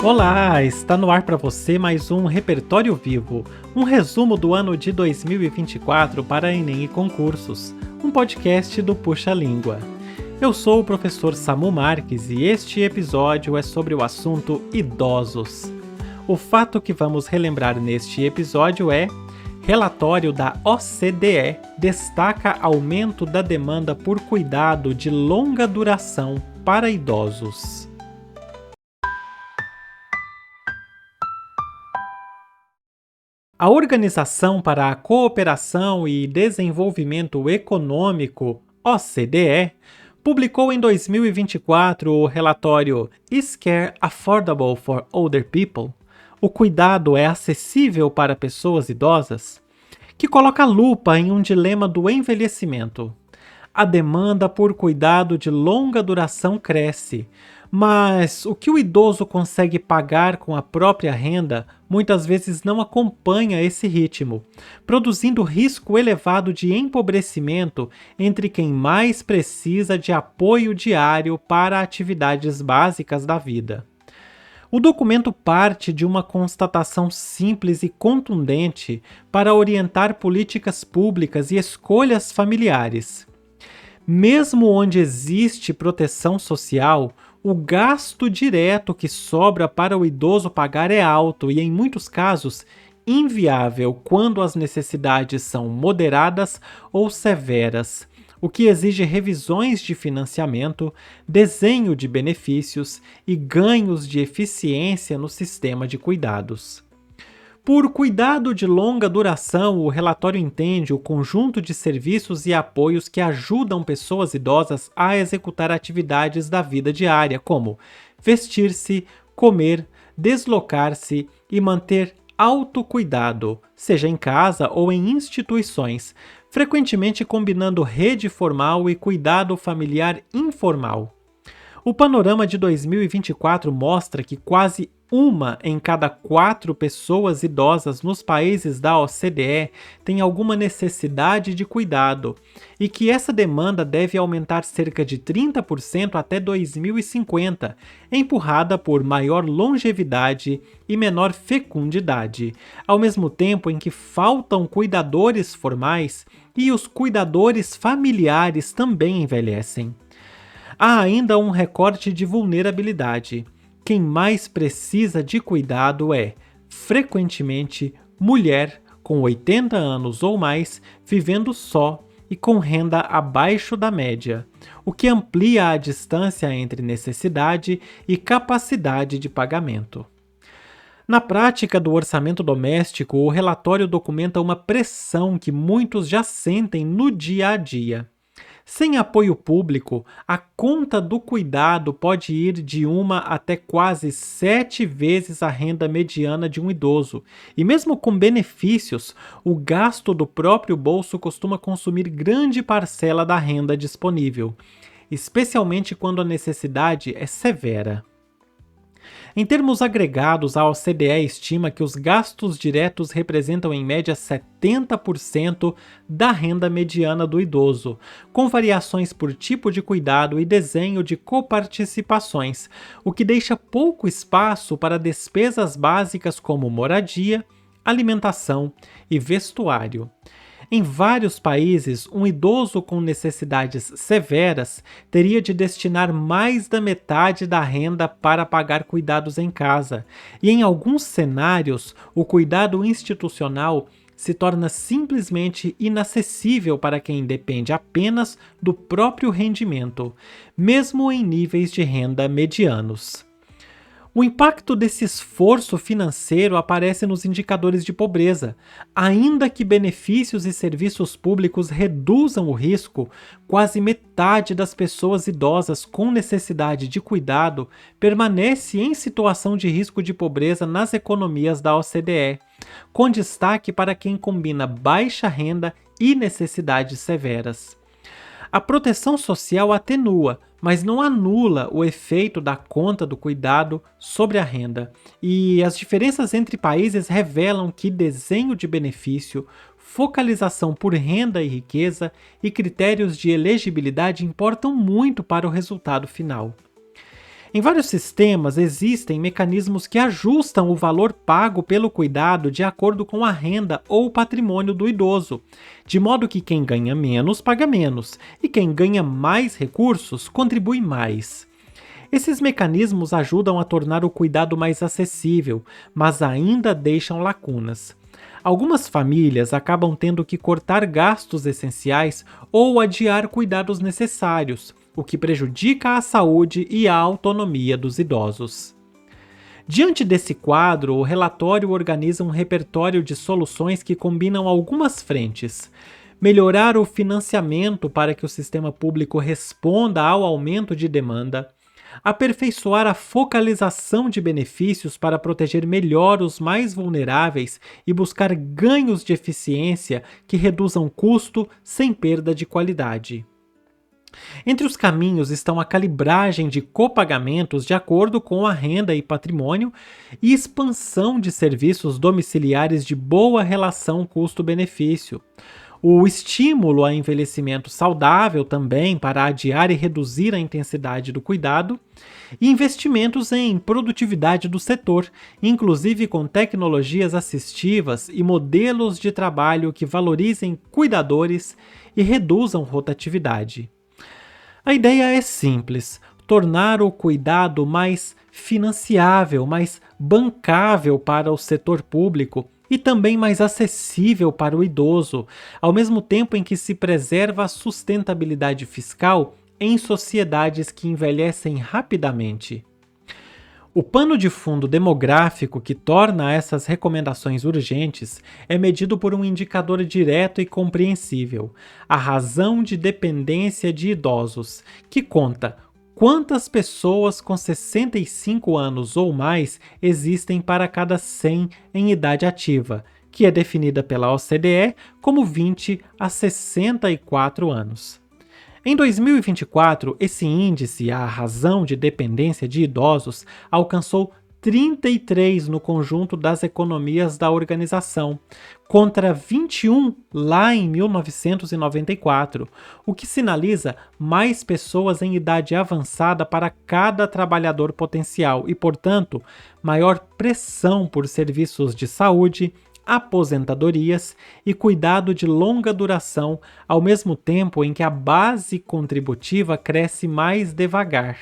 Olá, está no ar para você mais um Repertório Vivo, um resumo do ano de 2024 para Enem e concursos, um podcast do Puxa Língua. Eu sou o professor Samu Marques e este episódio é sobre o assunto idosos. O fato que vamos relembrar neste episódio é: relatório da OCDE destaca aumento da demanda por cuidado de longa duração para idosos. A Organização para a Cooperação e Desenvolvimento Econômico, OCDE, publicou em 2024 o relatório Is Care Affordable for Older People? O cuidado é acessível para pessoas idosas? Que coloca a lupa em um dilema do envelhecimento. A demanda por cuidado de longa duração cresce, mas o que o idoso consegue pagar com a própria renda muitas vezes não acompanha esse ritmo, produzindo risco elevado de empobrecimento entre quem mais precisa de apoio diário para atividades básicas da vida. O documento parte de uma constatação simples e contundente para orientar políticas públicas e escolhas familiares. Mesmo onde existe proteção social, o gasto direto que sobra para o idoso pagar é alto e, em muitos casos, inviável quando as necessidades são moderadas ou severas, o que exige revisões de financiamento, desenho de benefícios e ganhos de eficiência no sistema de cuidados. Por cuidado de longa duração, o relatório entende o conjunto de serviços e apoios que ajudam pessoas idosas a executar atividades da vida diária, como vestir-se, comer, deslocar-se e manter autocuidado, seja em casa ou em instituições, frequentemente combinando rede formal e cuidado familiar informal. O panorama de 2024 mostra que quase 1 em cada 4 pessoas idosas nos países da OCDE tem alguma necessidade de cuidado e que essa demanda deve aumentar cerca de 30% até 2050, empurrada por maior longevidade e menor fecundidade, ao mesmo tempo em que faltam cuidadores formais e os cuidadores familiares também envelhecem. Há ainda um recorte de vulnerabilidade. Quem mais precisa de cuidado é, frequentemente, mulher com 80 anos ou mais, vivendo só e com renda abaixo da média, o que amplia a distância entre necessidade e capacidade de pagamento. Na prática do orçamento doméstico, o relatório documenta uma pressão que muitos já sentem no dia a dia. Sem apoio público, a conta do cuidado pode ir de 1 até quase 7 vezes a renda mediana de um idoso, e mesmo com benefícios, o gasto do próprio bolso costuma consumir grande parcela da renda disponível, especialmente quando a necessidade é severa. Em termos agregados, a OCDE estima que os gastos diretos representam em média 70% da renda mediana do idoso, com variações por tipo de cuidado e desenho de coparticipações, o que deixa pouco espaço para despesas básicas como moradia, alimentação e vestuário. Em vários países, um idoso com necessidades severas teria de destinar mais da metade da renda para pagar cuidados em casa, e em alguns cenários, o cuidado institucional se torna simplesmente inacessível para quem depende apenas do próprio rendimento, mesmo em níveis de renda medianos. O impacto desse esforço financeiro aparece nos indicadores de pobreza. Ainda que benefícios e serviços públicos reduzam o risco, quase metade das pessoas idosas com necessidade de cuidado permanece em situação de risco de pobreza nas economias da OCDE, com destaque para quem combina baixa renda e necessidades severas. A proteção social atenua, mas não anula o efeito da conta do cuidado sobre a renda, e as diferenças entre países revelam que desenho de benefício, focalização por renda e riqueza e critérios de elegibilidade importam muito para o resultado final. Em vários sistemas existem mecanismos que ajustam o valor pago pelo cuidado de acordo com a renda ou patrimônio do idoso, de modo que quem ganha menos paga menos e quem ganha mais recursos contribui mais. Esses mecanismos ajudam a tornar o cuidado mais acessível, mas ainda deixam lacunas. Algumas famílias acabam tendo que cortar gastos essenciais ou adiar cuidados necessários, o que prejudica a saúde e a autonomia dos idosos. Diante desse quadro, o relatório organiza um repertório de soluções que combinam algumas frentes: melhorar o financiamento para que o sistema público responda ao aumento de demanda, aperfeiçoar a focalização de benefícios para proteger melhor os mais vulneráveis e buscar ganhos de eficiência que reduzam custo sem perda de qualidade. Entre os caminhos estão a calibragem de copagamentos de acordo com a renda e patrimônio e expansão de serviços domiciliares de boa relação custo-benefício. O estímulo a envelhecimento saudável também para adiar e reduzir a intensidade do cuidado, e investimentos em produtividade do setor, inclusive com tecnologias assistivas e modelos de trabalho que valorizem cuidadores e reduzam rotatividade. A ideia é simples: tornar o cuidado mais financiável, mais bancável para o setor público e também mais acessível para o idoso, ao mesmo tempo em que se preserva a sustentabilidade fiscal em sociedades que envelhecem rapidamente. O pano de fundo demográfico que torna essas recomendações urgentes é medido por um indicador direto e compreensível: a razão de dependência de idosos, que conta quantas pessoas com 65 anos ou mais existem para cada 100 em idade ativa, que é definida pela OCDE como 20 a 64 anos. Em 2024, esse índice, a razão de dependência de idosos, alcançou 33 no conjunto das economias da organização, contra 21 lá em 1994, o que sinaliza mais pessoas em idade avançada para cada trabalhador potencial e, portanto, maior pressão por serviços de saúde, aposentadorias e cuidado de longa duração, ao mesmo tempo em que a base contributiva cresce mais devagar.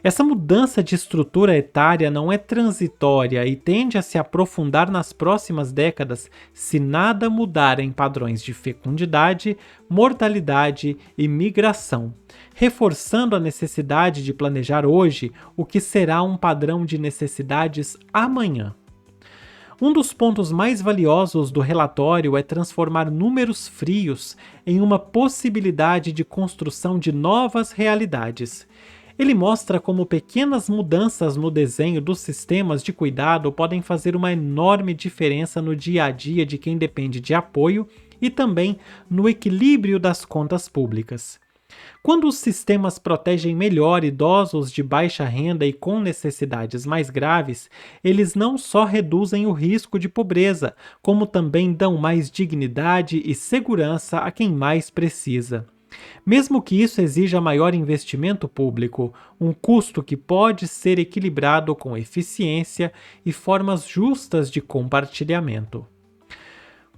Essa mudança de estrutura etária não é transitória e tende a se aprofundar nas próximas décadas se nada mudar em padrões de fecundidade, mortalidade e migração, reforçando a necessidade de planejar hoje o que será um padrão de necessidades amanhã. Um dos pontos mais valiosos do relatório é transformar números frios em uma possibilidade de construção de novas realidades. Ele mostra como pequenas mudanças no desenho dos sistemas de cuidado podem fazer uma enorme diferença no dia a dia de quem depende de apoio e também no equilíbrio das contas públicas. Quando os sistemas protegem melhor idosos de baixa renda e com necessidades mais graves, eles não só reduzem o risco de pobreza, como também dão mais dignidade e segurança a quem mais precisa. Mesmo que isso exija maior investimento público, um custo que pode ser equilibrado com eficiência e formas justas de compartilhamento.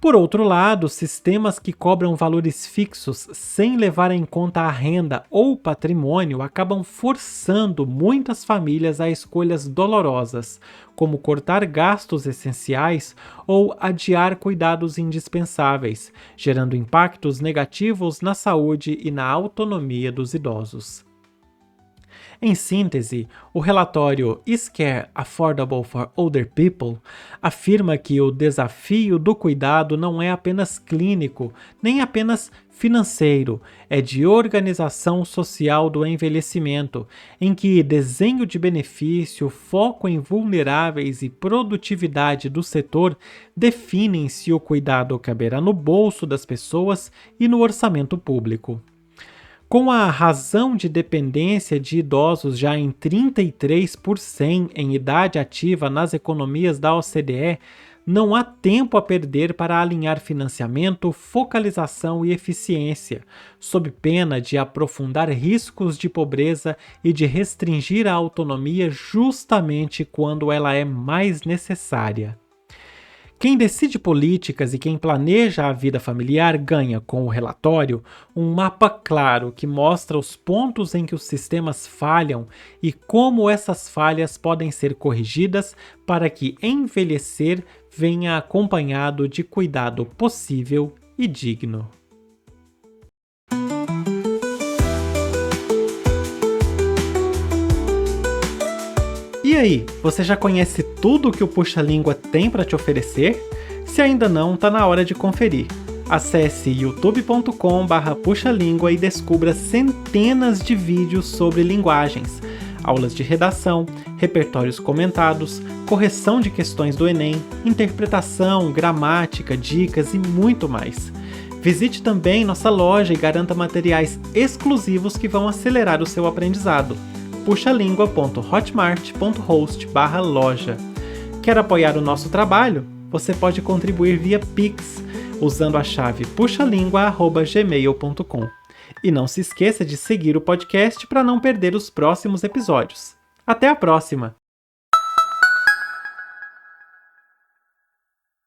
Por outro lado, sistemas que cobram valores fixos sem levar em conta a renda ou patrimônio acabam forçando muitas famílias a escolhas dolorosas, como cortar gastos essenciais ou adiar cuidados indispensáveis, gerando impactos negativos na saúde e na autonomia dos idosos. Em síntese, o relatório Is Care Affordable for Older People afirma que o desafio do cuidado não é apenas clínico, nem apenas financeiro, é de organização social do envelhecimento, em que desenho de benefício, foco em vulneráveis e produtividade do setor definem se o cuidado caberá no bolso das pessoas e no orçamento público. Com a razão de dependência de idosos já em 33% em idade ativa nas economias da OCDE, Não há tempo a perder para alinhar financiamento, focalização e eficiência, sob pena de aprofundar riscos de pobreza e de restringir a autonomia justamente quando ela é mais necessária. Quem decide políticas e quem planeja a vida familiar ganha, com o relatório, um mapa claro que mostra os pontos em que os sistemas falham e como essas falhas podem ser corrigidas para que envelhecer venha acompanhado de cuidado possível e digno. E aí, você já conhece tudo o que o Puxa Língua tem para te oferecer? Se ainda não, tá na hora de conferir. Acesse youtube.com/puxalíngua e descubra centenas de vídeos sobre linguagens, aulas de redação, repertórios comentados, correção de questões do Enem, interpretação, gramática, dicas e muito mais. Visite também nossa loja e garanta materiais exclusivos que vão acelerar o seu aprendizado. puxalingua.hotmart.host/loja. Quer apoiar o nosso trabalho? Você pode contribuir via Pix, usando a chave puxalingua@gmail.com. E não se esqueça de seguir o podcast para não perder os próximos episódios. Até a próxima!